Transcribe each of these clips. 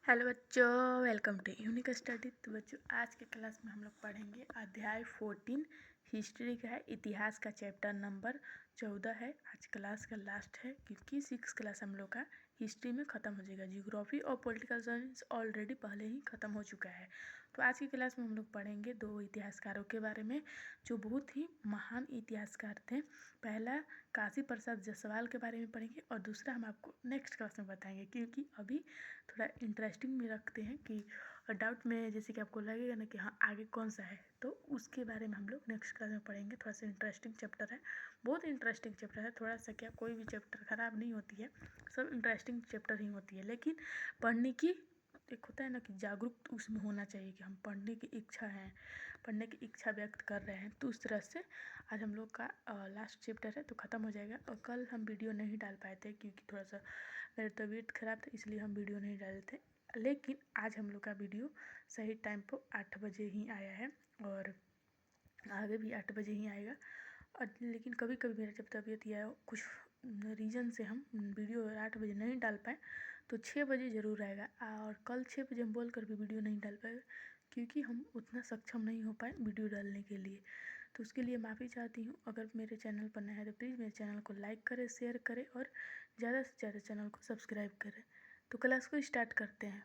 Hello बच्चों, welcome to unique study. तो बच्चों आज के क्लास में हम लोग पढ़ेंगे अध्याय 14 हिस्ट्री का है। इतिहास का चैप्टर नंबर 14 है। आज क्लास का लास्ट है क्योंकि 6 क्लास हम लोग का हिस्ट्री में ख़त्म हो जाएगा। जियोग्राफी और पॉलिटिकल साइंस ऑलरेडी पहले ही ख़त्म हो चुका है। तो आज की क्लास में हम लोग पढ़ेंगे दो इतिहासकारों के बारे में जो बहुत ही महान इतिहासकार थे। पहला काशी प्रसाद जायसवाल के बारे में पढ़ेंगे और दूसरा हम आपको नेक्स्ट क्लास में बताएंगे, क्योंकि अभी थोड़ा इंटरेस्टिंग में रखते हैं कि डाउट में जैसे कि आपको लगेगा ना कि हाँ आगे कौन सा है, तो उसके बारे में हम लोग नेक्स्ट क्लास में पढ़ेंगे। थोड़ा सा इंटरेस्टिंग चैप्टर है, बहुत इंटरेस्टिंग चैप्टर है। थोड़ा सा क्या, कोई भी चैप्टर ख़राब नहीं होती है, सब इंटरेस्टिंग चैप्टर ही होती है। लेकिन पढ़ने की एक होता है ना कि जागरूक उसमें होना चाहिए कि हम पढ़ने की इच्छा है, पढ़ने की इच्छा व्यक्त कर रहे हैं। तो उस तरह से आज हम लोग का लास्ट चैप्टर है तो ख़त्म हो जाएगा। और कल हम वीडियो नहीं डाल पाए थे क्योंकि थोड़ा सा मेरी तबीयत ख़राब था, इसलिए हम वीडियो नहीं डाले थे। लेकिन आज हम लोग का वीडियो सही टाइम पर 8 बजे ही आया है और आगे भी 8 बजे ही आएगा। और लेकिन कभी कभी मेरा जब तबीयत या कुछ रीज़न से हम वीडियो 8 बजे नहीं डाल पाए तो 6 बजे ज़रूर आएगा। और कल 6 बजे हम बोल कर भी वीडियो नहीं डाल पाएगा क्योंकि हम उतना सक्षम नहीं हो पाए वीडियो डालने के लिए। तो उसके लिए माफ़ी चाहती हूँ। अगर मेरे चैनल पर नया है तो प्लीज़ मेरे चैनल को लाइक करें, शेयर करें और ज़्यादा से ज़्यादा चैनल को सब्सक्राइब करें। तो क्लास को स्टार्ट करते हैं।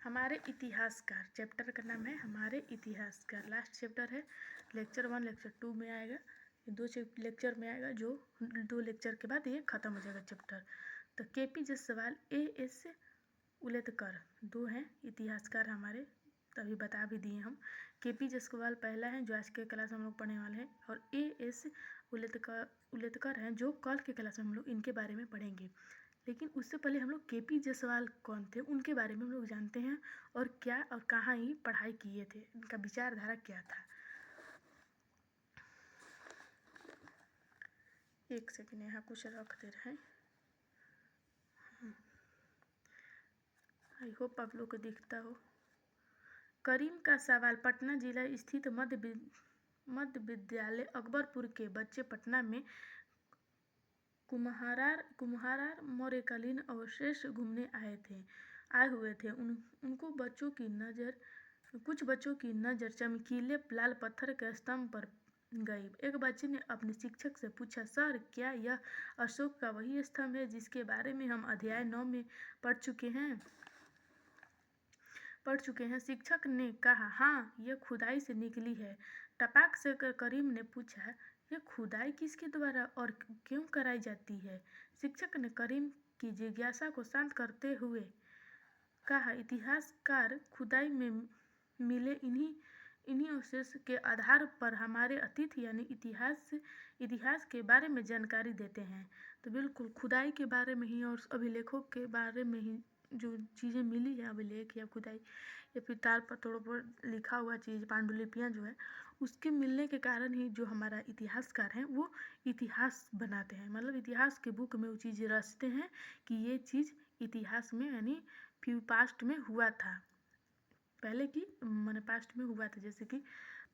हमारे इतिहासकार चैप्टर का नाम है हमारे इतिहासकार। लास्ट चैप्टर है, लेक्चर 1 लेक्चर 2 में आएगा, दो लेक्चर में आएगा, जो 2 लेक्चर के बाद ये ख़त्म हो जाएगा चैप्टर। तो केपी जायसवाल, एएस उलेतकर दो हैं इतिहासकार हमारे, तभी बता भी दिए हम। केपी जायसवाल पहला है जो आज के क्लास में हम लोग पढ़ने वाले हैं, और एएस उलेतकर हैं जो कल के क्लास में हम लोग इनके बारे में पढ़ेंगे। लेकिन उससे पहले हम लोग केपी जायसवाल कौन थे उनके बारे में हम लोग जानते हैं, और क्या और कहाँ ही पढ़ाई किए थे, इनका विचारधारा क्या था। एक सेकंड यहाँ कुछ रख दे रहे हैं, आई होप आप लोग को दिखता हो। करीम का सवाल। पटना जिला स्थित मध्य विद्यालय अकबरपुर के बच्चे पटना में कुम्हारार मौर्यकालीन अवशेष घूमने आए हुए थे। उनको कुछ बच्चों की नज़र चमकीले लाल पत्थर के स्तंभ पर गई। एक बच्चे ने अपने शिक्षक से पूछा, सर क्या यह अशोक का वही स्तंभ है जिसके बारे में हम अध्याय 9 में पढ़ चुके हैं। शिक्षक ने कहा, हाँ यह खुदाई से निकली है। टपाक से करीम ने पूछा, यह खुदाई किसके द्वारा और क्यों कराई जाती है? शिक्षक ने करीम की जिज्ञासा को शांत करते हुए कहा, इतिहासकार खुदाई में मिले इन्हीं अवशेष के आधार पर हमारे अतीत यानी इतिहास के बारे में जानकारी देते हैं। तो बिल्कुल खुदाई के बारे में ही और अभिलेखों के बारे में ही जो चीज़ें मिली है, अभिलेख या खुदाई या फिर ताल पत्थरों पर लिखा हुआ चीज़, पांडुलिपियाँ जो है, उसके मिलने के कारण ही जो हमारा इतिहासकार हैं वो इतिहास बनाते हैं। मतलब इतिहास के बुक में वो चीज़ रचते हैं कि ये चीज़ इतिहास में यानी पास्ट में हुआ था, पहले की मैंने पास्ट में हुआ था। जैसे कि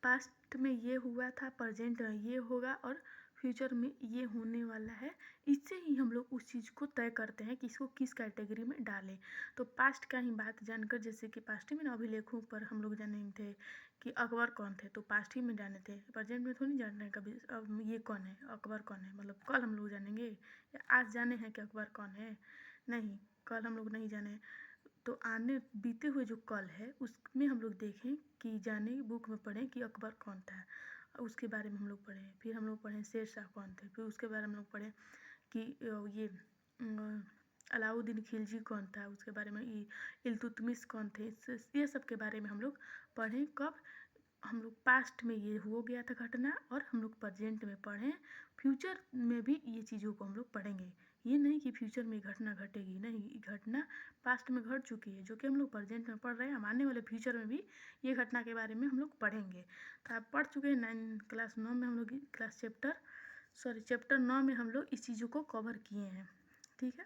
पास्ट में ये हुआ था, प्रेजेंट में ये होगा और फ्यूचर में ये होने वाला है। इससे ही हम लोग उस चीज़ को तय करते हैं कि इसको किस कैटेगरी में डालें। तो पास्ट का ही बात जानकर, जैसे कि पास्ट में अभिलेखों पर हम लोग जाने थे कि अकबर कौन थे, तो पास्ट ही में जाने थे, प्रेजेंट में थोड़ी जान रहे हैं कभी अब ये कौन है, अकबर कौन है। मतलब कल हम लोग जानेंगे या आज जाने हैं कि अकबर कौन है? नहीं, कल हम लोग नहीं जाने। तो आने बीते हुए जो कल है उसमें हम लोग देखें कि जाने बुक में पढ़ें कि अकबर कौन था, उसके बारे में हम लोग पढ़ें। फिर हम लोग पढ़ें शेर शाह कौन थे, फिर उसके बारे में हम लोग पढ़ें कि ये अलाउद्दीन खिलजी कौन था, उसके बारे में इल्तुतमिश कौन थे। ये सब के बारे में हम लोग पढ़ें। कब हम लोग पास्ट में ये हो गया था घटना और हम लोग प्रेजेंट में पढ़ें, फ्यूचर में भी ये चीज़ों को हम लोग पढ़ेंगे। ये नहीं कि फ्यूचर में घटना घटेगी, नहीं, घटना पास्ट में घट चुकी है जो कि हम लोग प्रेजेंट में पढ़ रहे हैं। हम आने वाले फ्यूचर में भी ये घटना के बारे में हम लोग पढ़ेंगे। तो आप पढ़ चुके हैं क्लास 9 में हम लोग चैप्टर 9 में हम लोग इस चीज़ों को कवर किए हैं। ठीक है,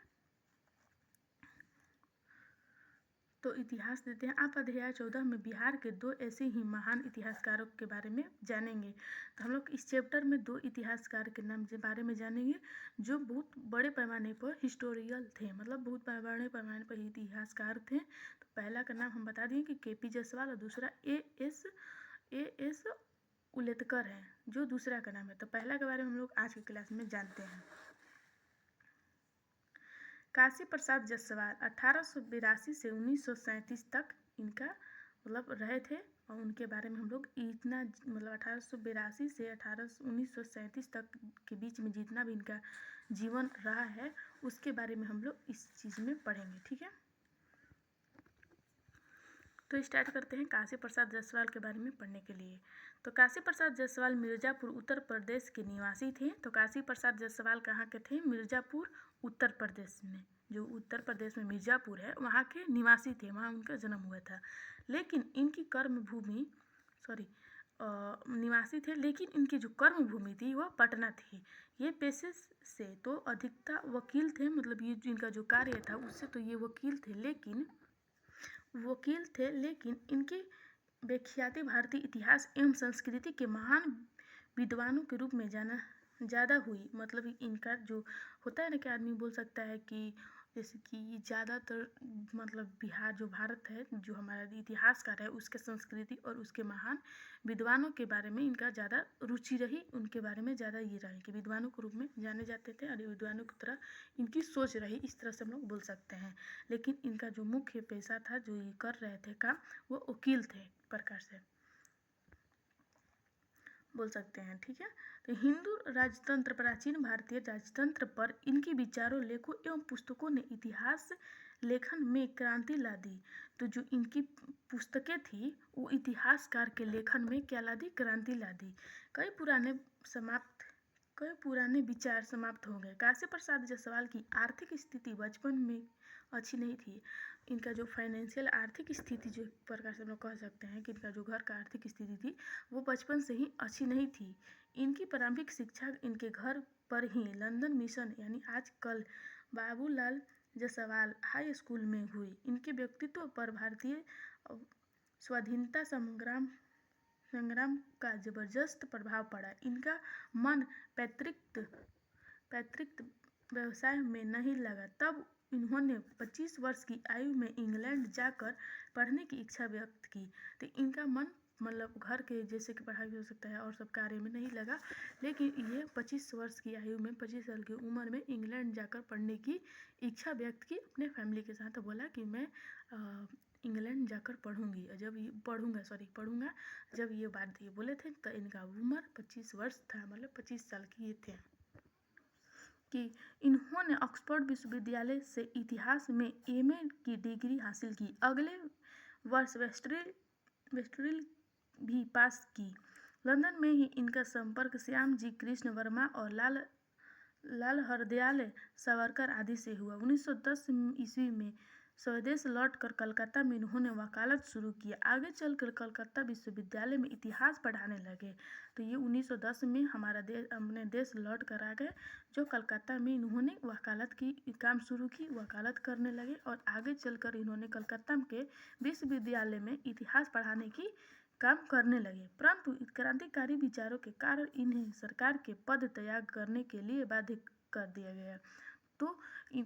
तो इतिहास देते हैं। आप अध्याय 14 में बिहार के 2 ऐसे ही महान इतिहासकारों के बारे में जानेंगे। तो हम लोग इस चैप्टर में 2 इतिहासकार के नाम के बारे में जानेंगे जो बहुत बड़े पैमाने पर हिस्टोरियल थे, मतलब बहुत बड़े पैमाने पर इतिहासकार थे। तो पहला का नाम हम बता दिए कि केपी जायसवाल और दूसरा ए एस उलेतकर है जो दूसरा का नाम है। तो पहला के बारे में हम लोग आज की क्लास में जानते हैं। काशी प्रसाद जायसवाल 1882 से 1937 तक इनका मतलब रहे थे, और उनके बारे में हम लोग इतना मतलब 1882 से 1937 तक के बीच में जितना भी इनका जीवन रहा है उसके बारे में हम लोग इस चीज़ में पढ़ेंगे, ठीक है। तो स्टार्ट करते हैं काशी प्रसाद जायसवाल के बारे में पढ़ने के लिए। तो काशी प्रसाद जायसवाल मिर्ज़ापुर उत्तर प्रदेश के निवासी थे। तो काशी प्रसाद जायसवाल कहाँ के थे? मिर्ज़ापुर उत्तर प्रदेश में, जो उत्तर प्रदेश में मिर्ज़ापुर है वहाँ के निवासी थे, वहाँ उनका जन्म हुआ था। लेकिन इनकी कर्मभूमि निवासी थे, लेकिन इनकी जो कर्मभूमि थी वह पटना थी। ये पेशे से तो अधिकता वकील थे, मतलब ये इनका जो कार्य था उससे तो ये वकील थे, लेकिन इनकी विख्याति भारतीय इतिहास एवं संस्कृति के महान विद्वानों के रूप में जाना ज़्यादा हुई। मतलब इनका जो होता है ना कि आदमी बोल सकता है कि जैसे कि ज़्यादातर मतलब बिहार जो भारत है जो हमारा इतिहासकार है उसके संस्कृति और उसके महान विद्वानों के बारे में इनका ज़्यादा रुचि रही, उनके बारे में ज़्यादा ये रही कि विद्वानों के रूप में जाने जाते थे और विद्वानों की तरह इनकी सोच रही, इस तरह से हम लोग बोल सकते हैं। लेकिन इनका जो मुख्य पेशा था जो ये कर रहे थे काम, वो वकील थे प्रकार से बोल सकते हैं, ठीक है। तो हिंदू राजतंत्र प्राचीन भारतीय राजतंत्र पर इनके विचारों, लेखों एवं पुस्तकों ने इतिहास लेखन में क्रांति ला दी। तो जो इनकी पुस्तकें थी वो इतिहासकार के लेखन में क्या ला दी? क्रांति ला दी। कई पुराने विचार समाप्त हो गए। काशी प्रसाद जायसवाल की आर्थिक स्थिति बचपन में अच्छी नहीं थी। इनका जो फाइनेंशियल आर्थिक स्थिति जो प्रकार से हम लोग कह सकते हैं कि इनका जो घर का आर्थिक स्थिति थी वो बचपन से ही अच्छी नहीं थी। इनकी प्रारंभिक शिक्षा इनके घर पर ही लंदन मिशन यानी आजकल बाबूलाल जायसवाल हाई स्कूल में हुई। इनके व्यक्तित्व पर भारतीय स्वाधीनता संग्राम का जबरदस्त प्रभाव पड़ा। इनका मन पैतृक व्यवसाय में नहीं लगा। तब इन्होंने 25 वर्ष की आयु में इंग्लैंड जाकर पढ़ने की इच्छा व्यक्त की। तो इनका मन मतलब घर के जैसे कि पढ़ाई हो सकता है और सब कार्य में नहीं लगा, लेकिन ये 25 वर्ष की आयु में 25 साल की उम्र में इंग्लैंड जाकर पढ़ने की इच्छा व्यक्त की अपने फैमिली के साथ। बोला कि मैं इंग्लैंड जाकर पढ़ूंगा जब ये बात ये बोले थे तो इनका उम्र 25 वर्ष था, मतलब 25 साल की ये थे। कि इन्होंने ऑक्सफोर्ड विश्वविद्यालय से इतिहास में एमए की डिग्री हासिल की। अगले वर्ष वेस्टरिल भी पास की। लंदन में ही इनका संपर्क श्याम जी कृष्ण वर्मा और लाल हरदयाल सावरकर आदि से हुआ। 1910 ईस्वी में स्वदेश लौटकर कलकत्ता में इन्होंने वकालत शुरू किया। आगे चलकर कलकत्ता विश्वविद्यालय में इतिहास पढ़ाने लगे। तो ये 1910 में अपने देश लौट कर आ गए, जो कलकत्ता में इन्होंने वकालत की काम शुरू की, वकालत करने लगे और आगे चलकर इन्होंने कलकत्ता के विश्वविद्यालय में इतिहास पढ़ाने की काम करने लगे। परंतु क्रांतिकारी विचारों के कारण इन्हें सरकार के पद त्याग करने के लिए बाध्य कर दिया गया। तो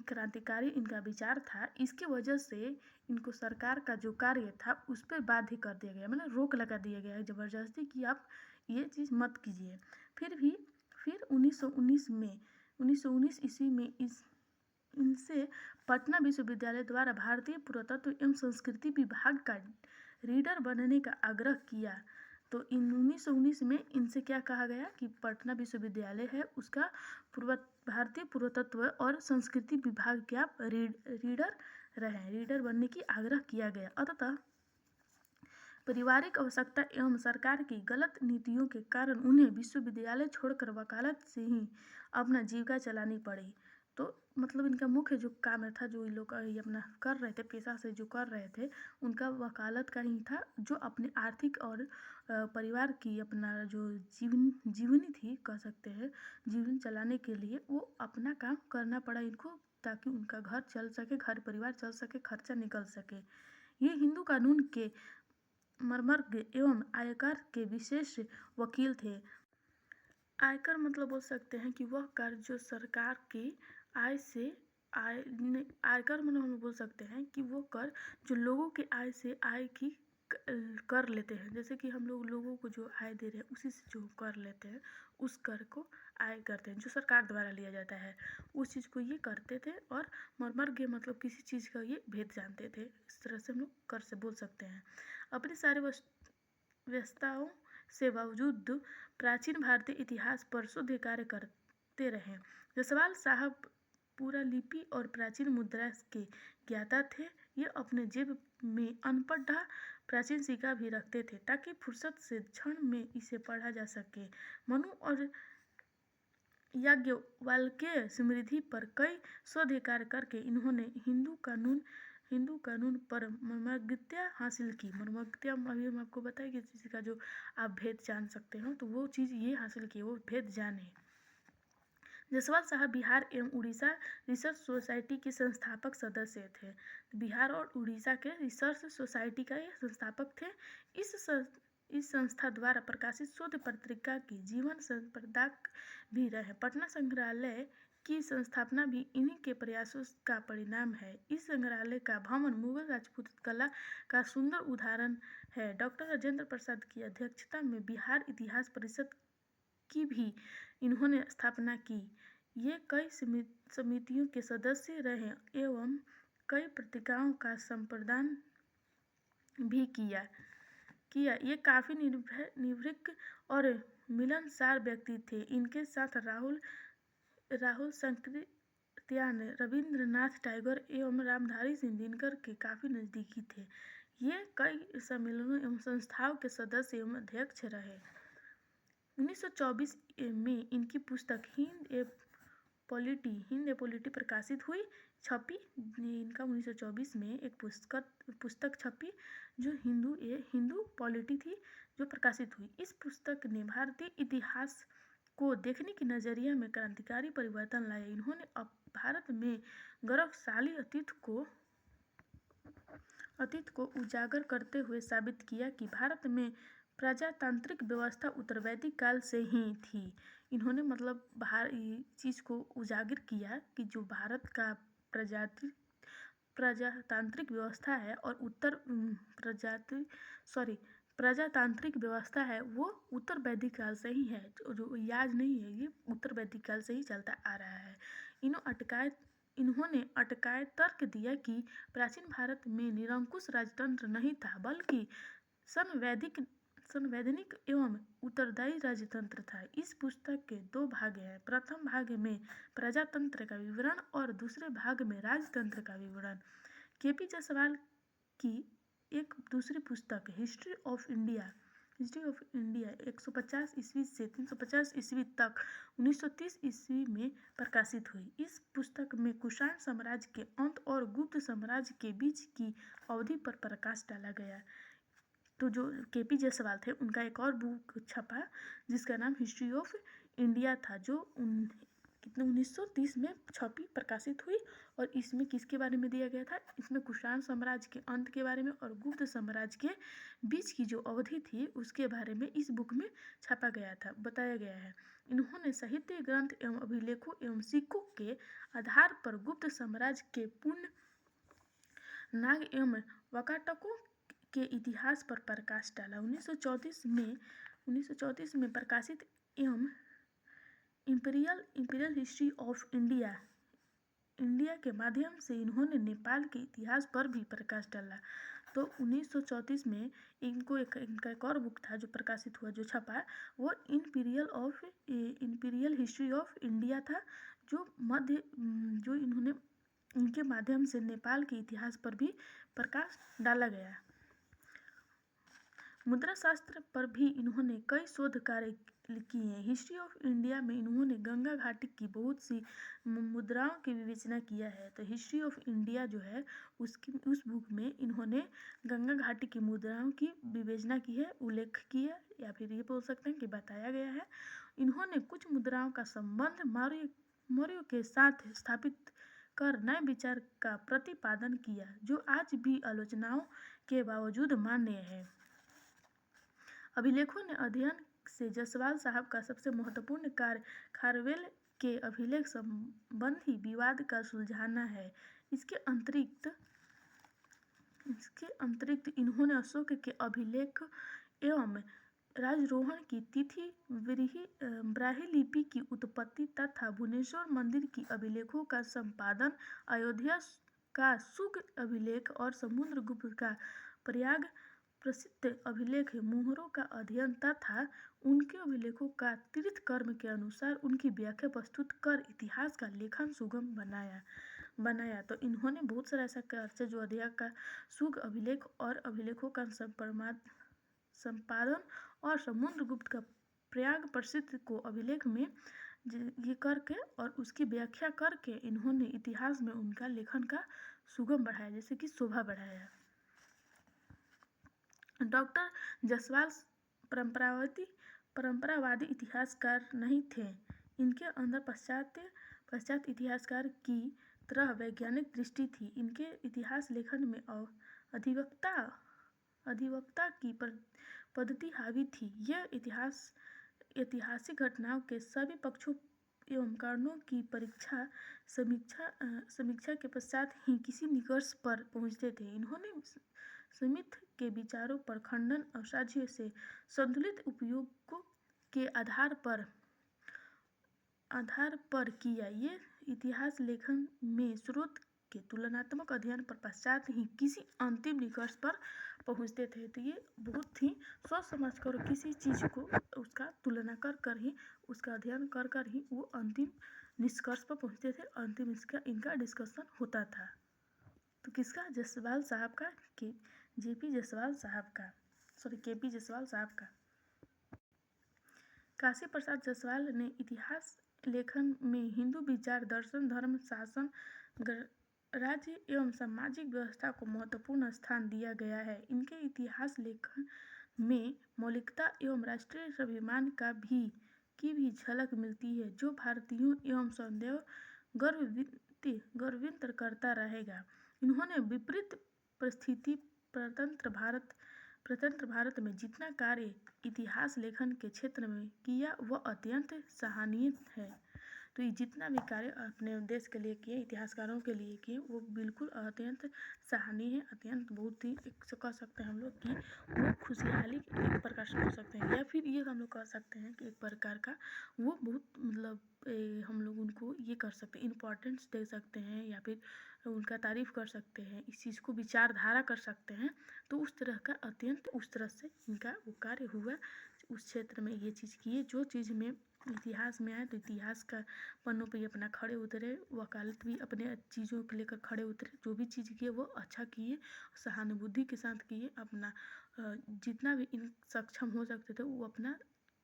क्रांतिकारी इनका विचार था, इसकी वजह से इनको सरकार का जो कार्य था उस पर बाध्य कर दिया गया, मतलब रोक लगा दिया गया है ज़बरदस्ती कि आप ये चीज़ मत कीजिए। फिर 1919 ईस्वी में इनसे पटना विश्वविद्यालय द्वारा भारतीय पुरातत्व एवं संस्कृति विभाग का रीडर बनने का आग्रह किया। तो 1919 में इनसे क्या कहा गया कि पटना विश्वविद्यालय है उसका भारतीय पुरातत्व और संस्कृति विभाग के आप रीडर बनने की आग्रह किया गया। अतः पारिवारिक आवश्यकता एवं सरकार की गलत नीतियों के कारण उन्हें विश्वविद्यालय छोड़कर वकालत से ही अपना जीविका चलानी पड़ी। तो मतलब इनका मुख्य जो काम था, जो ये लोग अपना कर रहे थे, पेशा से जो कर रहे थे उनका वकालत का ही था, जो अपने आर्थिक और परिवार की अपना जो जीवनी थी कह सकते हैं, जीवन चलाने के लिए वो अपना काम करना पड़ा इनको, ताकि उनका घर चल सके, घर परिवार चल सके, खर्चा निकल सके। ये हिंदू कानून के मर्मज्ञ एवं आयकर के विशेष वकील थे। आयकर मतलब बोल सकते हैं कि वह कर जो सरकार की आय से आयकर मतलब हम बोल सकते हैं कि वो कर जो लोगों की आय से आय की कर लेते हैं। जैसे कि हम लोगों को जो आय दे रहे हैं उसी से जो कर लेते हैं उस कर को आय करते हैं, जो सरकार द्वारा लिया जाता है उस चीज़ को ये करते थे। और मर्मज्ञ मतलब किसी चीज़ का ये भेद जानते थे। इस तरह से हम लोग कर से बोल सकते हैं। अपनी सारी व्यस्तताओं से बावजूद प्राचीन भारतीय इतिहास पर शोध कार्य करते रहे। जसवाल साहब पूरा लिपि और प्राचीन मुद्रा के ज्ञाता थे। ये अपने जेब में अनपढ़ प्राचीन सिक्का भी रखते थे ताकि फुर्सत से क्षण में इसे पढ़ा जा सके। मनु और याज्ञवल्क्य स्मृति पर कई शोध कार्य करके इन्होंने हिंदू कानून पर मर्मज्ञता हासिल की। मर्मज्ञता अभी हम आपको बताएं कि किसी का जो आप भेद जान सकते हो तो वो चीज़ ये हासिल की, वो भेद जाने। जसवाल साहब बिहार एवं उड़ीसा रिसर्च सोसाइटी के संस्थापक सदस्य थे। बिहार और उड़ीसा के रिसर्च सोसाइटी का ये संस्थापक थे। इस संस्था द्वारा प्रकाशित शोध पत्रिका की जीवन संपादक भी रहे। पटना संग्रहालय की स्थापना भी इन्हीं के प्रयासों का परिणाम है। इस संग्रहालय का भवन मुगल राजपूत कला का सुंदर उदाहरण है। डॉक्टर राजेंद्र प्रसाद की अध्यक्षता में बिहार इतिहास परिषद की भी इन्होंने स्थापना की। ये कई समितियों के सदस्य रहे एवं कई पत्रिकाओं का संपादन भी किया। ये काफ़ी निर्भीक और मिलनसार व्यक्ति थे। इनके साथ राहुल संकृत्यान, रविंद्रनाथ टैगोर एवं रामधारी सिंह दिनकर के काफ़ी नज़दीकी थे। ये कई सम्मेलनों एवं संस्थाओं के सदस्य एवं अध्यक्ष रहे। 1924 में इनकी पुस्तक हिंद ए पॉलिटी प्रकाशित हुई, छपी। इनका 1924 में एक पुस्तक छपी जो हिंदू पॉलिटी थी, जो प्रकाशित हुई। इस पुस्तक ने भारतीय इतिहास को देखने की नज़रिया में क्रांतिकारी परिवर्तन लाया। इन्होंने अब भारत में गौरवशाली अतीत को उजागर करते हुए साबित किया कि भारत में प्रजातांत्रिक व्यवस्था उत्तर वैदिक काल से ही थी। इन्होंने मतलब चीज़ को उजागर किया कि जो भारत का प्रजातांत्रिक व्यवस्था है और प्रजातांत्रिक व्यवस्था है वो उत्तर वैदिक काल से ही है। जो याज नहीं है, ये उत्तर वैदिक काल से ही चलता आ रहा है। इन्होंने अटकाए तर्क दिया कि प्राचीन भारत में निरंकुश राजतंत्र नहीं था, बल्कि संवैधानिक एवं उत्तरदायी राजतंत्र था। इस पुस्तक के 2 भाग हैं। प्रथम भाग में प्रजातंत्र का विवरण और दूसरे भाग में राजतंत्र का विवरण। केपी जायसवाल की एक दूसरी पुस्तक हिस्ट्री ऑफ इंडिया 150 ईस्वी से 350 ईस्वी तक 1930 ईस्वी में प्रकाशित हुई। इस पुस्तक में कुषाण साम्राज्य के अंत और गुप्त साम्राज्य के बीच की अवधि पर प्रकाश डाला गया। तो जो केपी जायसवाल थे उनका एक और बुक छपा जिसका नाम हिस्ट्री ऑफ इंडिया था, जो 1930 में छपी, प्रकाशित हुई। और इसमें किसके बारे में दिया गया था? इसमें कुषाण साम्राज्य के अंत के बारे में और गुप्त साम्राज्य के बीच की जो अवधि थी उसके बारे में इस बुक में छापा गया था, बताया गया है। इन्होंने साहित्य ग्रंथ एवं अभिलेखों एवं सिक्कों के आधार पर गुप्त साम्राज्य के पूर्ण नाग एवं वाकाटकों के इतिहास पर प्रकाश डाला। 1934 में प्रकाशित एवं इंपीरियल हिस्ट्री ऑफ इंडिया के माध्यम से इन्होंने नेपाल के इतिहास पर भी प्रकाश डाला। तो 1934 में इनका एक और बुक था जो प्रकाशित हुआ, जो छपा, वो इंपीरियल हिस्ट्री ऑफ इंडिया था, जो इन्होंने इनके माध्यम से नेपाल के इतिहास पर भी प्रकाश डाला गया। मुद्रा शास्त्र पर भी इन्होंने कई शोध कार्य किए हैं। हिस्ट्री ऑफ इंडिया में इन्होंने गंगा घाटी की बहुत सी मुद्राओं की विवेचना किया है। तो हिस्ट्री ऑफ इंडिया जो है उस बुक में इन्होंने गंगा घाटी की मुद्राओं की विवेचना की है, उल्लेख किया, या फिर ये बोल सकते हैं कि बताया गया है। इन्होंने कुछ मुद्राओं का संबंध मौर्यों के साथ स्थापित कर नए विचार का प्रतिपादन किया जो आज भी आलोचनाओं के बावजूद मान्य है। अभिलेखों ने अध्ययन से जायसवाल साहब का सबसे महत्वपूर्ण कार्य खारवेल के अभिलेख संबंधी विवाद का सुलझाना है। इसके अंतरिक्त इन्होंने अशोक के अभिलेख एवं राजरोहण की तिथि, ब्राह्मी लिपि की उत्पत्ति तथा भुवनेश्वर मंदिर की अभिलेखों का संपादन, अयोध्या का शुक अभिलेख और समुद्रगुप्त का प्रयाग प्रसिद्ध अभिलेख मोहरों का अध्ययन तथा उनके अभिलेखों का तीर्थक्रम के अनुसार उनकी व्याख्या प्रस्तुत कर इतिहास का लेखन सुगम बनाया। तो इन्होंने बहुत सारा ऐसा कार्य जो अयोध्या का शुक अभिलेख और अभिलेखों का संपादन और समुद्रगुप्त का प्रयाग प्रसिद्ध को अभिलेख में ये करके और उसकी व्याख्या करके इन्होंने इतिहास में उनका लेखन का सुगम बढ़ाया, जैसे कि शोभा बढ़ाया। डॉक्टर जायसवाल परंपरावादी इतिहासकार नहीं थे। इनके अंदर पाश्चात्य इतिहासकार की तरह वैज्ञानिक दृष्टि थी। इनके इतिहास लेखन में अधिवक्ता की पद्धति हावी थी। यह ऐतिहासिक घटनाओं के सभी पक्षों एवं कारणों की समीक्षा के पश्चात ही किसी निष्कर्ष पर पहुंचते थे। इन्होंने स्मिथ के विचारों पर खंडन अवसाध्य से संतुलित उपयोगों के आधार पर किया। ये इतिहास लेखन में स्रोत के तुलनात्मक अध्ययन पर पश्चात ही किसी अंतिम निष्कर्ष पर पहुंचते थे। तो ये बहुत ही सोच समझ कर किसी चीज़ को उसका तुलना कर ही उसका अध्ययन कर ही वो अंतिम निष्कर्ष पर पहुंचते थे। अंतिम इनका डिस्कशन होता था। तो किसका? जायसवाल साहब का, केपी जायसवाल साहब का। काशी प्रसाद जायसवाल ने इतिहास लेखन में हिंदू विचार, दर्शन, धर्म, शासन, राज्य एवं सामाजिक व्यवस्था को महत्वपूर्ण स्थान दिया गया है। इनके इतिहास लेखन में मौलिकता एवं राष्ट्रीय स्वाभिमान की भी झलक मिलती है, जो भारतीयों एवं सदैव गर्वित करता रहेगा। इन्होंने विपरीत परिस्थिति प्रतंत्र भारत में जितना कार्य इतिहास लेखन के क्षेत्र में किया वह अत्यंत सराहनीय है। तो ये जितना भी कार्य अपने देश के लिए किए, इतिहासकारों के लिए किए, वो बिल्कुल अत्यंत सराहनीय है। अत्यंत बहुत ही कह सकते हैं हम लोग कि वो खुशहाली एक प्रकार से हो सकते हैं, या फिर ये हम लोग कह सकते हैं कि एक प्रकार का वो बहुत मतलब हम लोग उनको ये कर सकते हैं, इम्पोर्टेंस दे सकते हैं, या फिर उनका तारीफ कर सकते हैं, इस चीज़ को विचारधारा कर सकते हैं। तो उस तरह का अत्यंत उस तरह से इनका वो कार्य हुआ, उस क्षेत्र में ये चीज़ किए जो चीज़ में इतिहास में आए। तो इतिहास का पन्नों पे अपना खड़े उतरे, वकालत भी अपने चीज़ों को लेकर खड़े उतरे, जो भी चीज़ किए वो अच्छा किए, सहानुभूति के साथ किए, अपना जितना भी इन सक्षम हो सकते थे वो अपना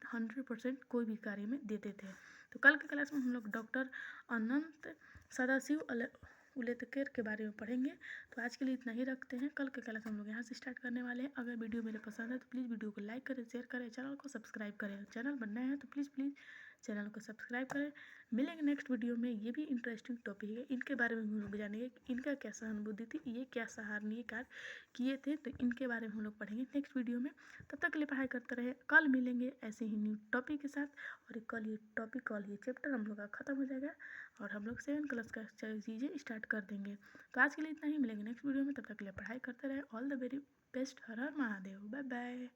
100% कोई भी कार्य में देते थे। तो कल के क्लास में हम लोग डॉक्टर अनंत सदाशिव उलेतकर के बारे में पढ़ेंगे। तो आज के लिए इतना ही रखते हैं। कल के क्लास हम लोग यहाँ से स्टार्ट करने वाले हैं। अगर वीडियो मेरे पसंद है तो प्लीज़ वीडियो को लाइक करें, शेयर करें, चैनल को सब्सक्राइब करें। चैनल बनना है तो प्लीज़ चैनल को सब्सक्राइब करें। मिलेंगे नेक्स्ट वीडियो में। ये भी इंटरेस्टिंग टॉपिक है, इनके बारे में हम लोग जानेंगे कि इनका क्या सहानुभूति थी, ये क्या सराहनीय कार्य किए थे। तो इनके बारे में हम लोग पढ़ेंगे नेक्स्ट वीडियो में। तब तक के लिए पढ़ाई करते रहे। कल मिलेंगे ऐसे ही न्यू टॉपिक के साथ, और कल ये चैप्टर हम लोग का ख़त्म हो जाएगा और हम लोग 7th क्लास का चीज़ें स्टार्ट कर देंगे। तो आज के लिए इतना ही, मिलेंगे नेक्स्ट वीडियो में। तब तक के लिए पढ़ाई करते रहे। All the very best. हर हर महादेव। Bye bye.